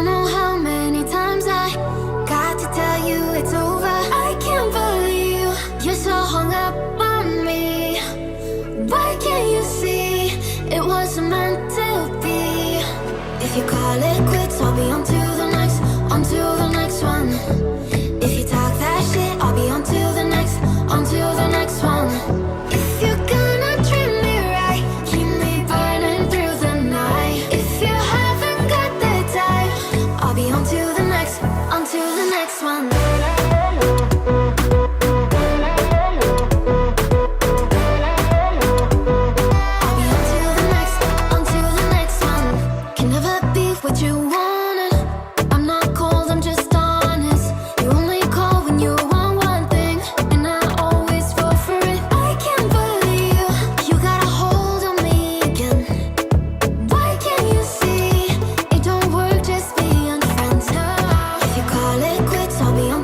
don't know how many times I got to tell you it's over. I can't believe you're so hung up on me. Why can't you see it wasn't meant to be? If you call it quits, I'll be on to the next one. If you talk that shit, I'll be on to the next one. If you're gonna treat me right, keep me burning through the night. If you haven't got the time, I'll be on to the next one. I'll be on to the next one. Can never be what you wanted. I'm not cold, I'm just honest. You only call when you want one thing, and I always fall for it. I can't believe you got a hold on me again. Why can't you see it don't work just being friends? If you call it quits, I'll be on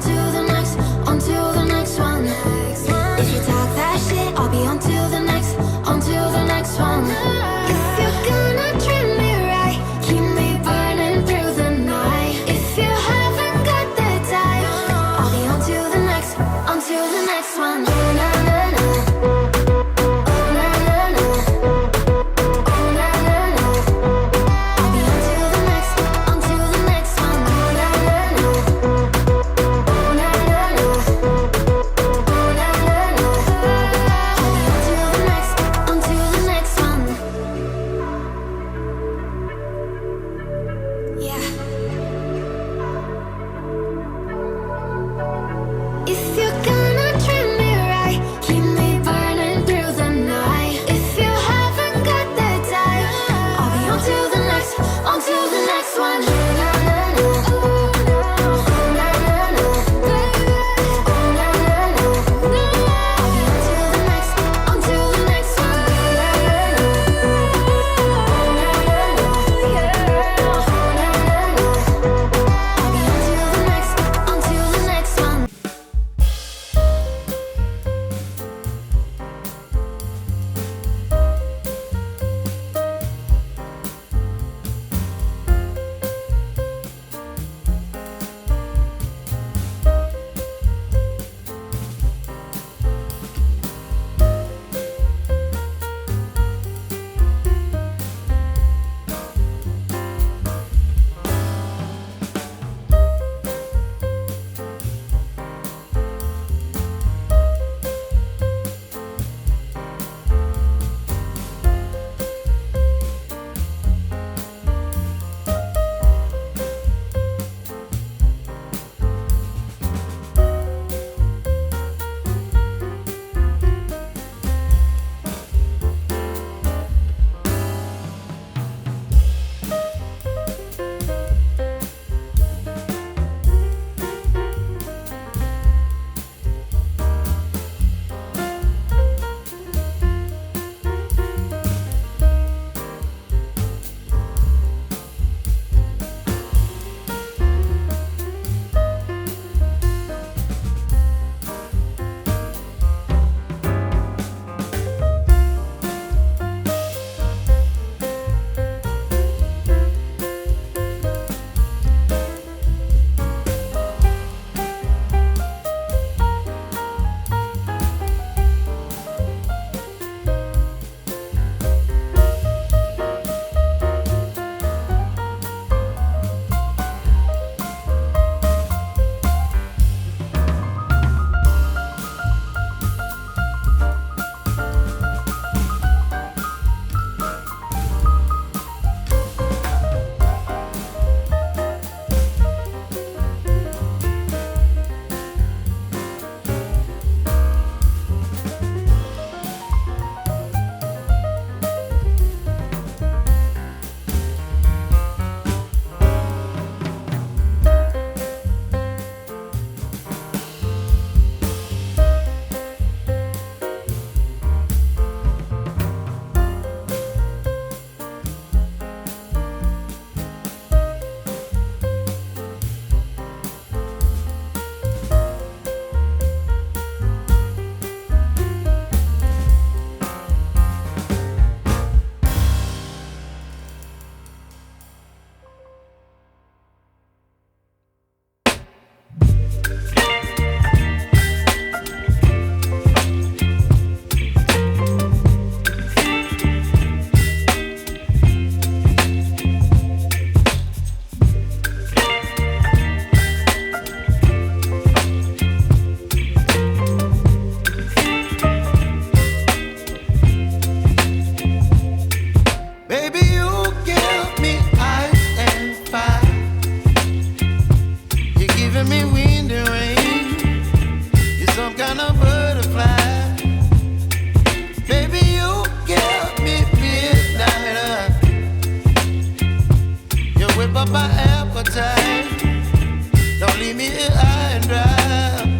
appetite. Don't leave me here high and dry.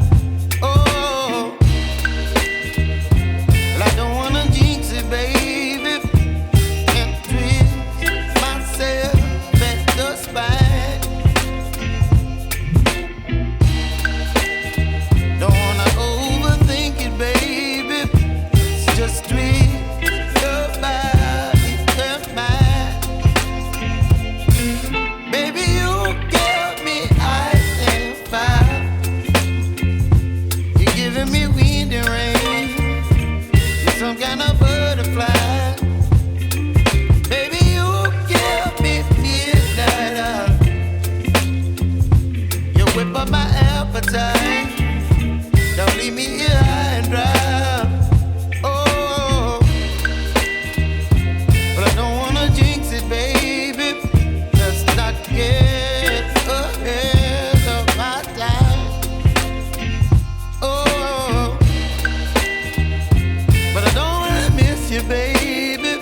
Oh, well, I don't wanna jinx it, baby, and twist myself at the spine. Don't wanna overthink it, baby. It's just twist your body and mine. Baby, you give me ice and fire. You're giving me wind and rain. You're some kind of butterfly. Baby, you give me midnight oil. You whip up my appetite. Don't leave me here high and dry. Oh, but I don't wanna jinx it, baby. Let's not get ahead of my time. Oh, but I don't wanna miss you, baby.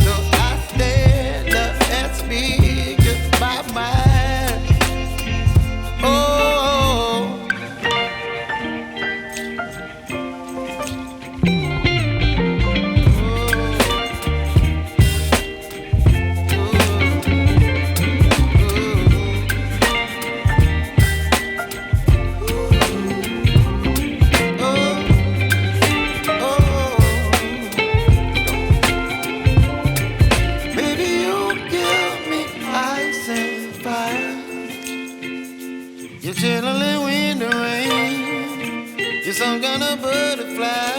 So I stand up and speak just my mind. Oh. Baby, you give me ice and fire. You're chilling in wind and rain. You're some kind of butterfly.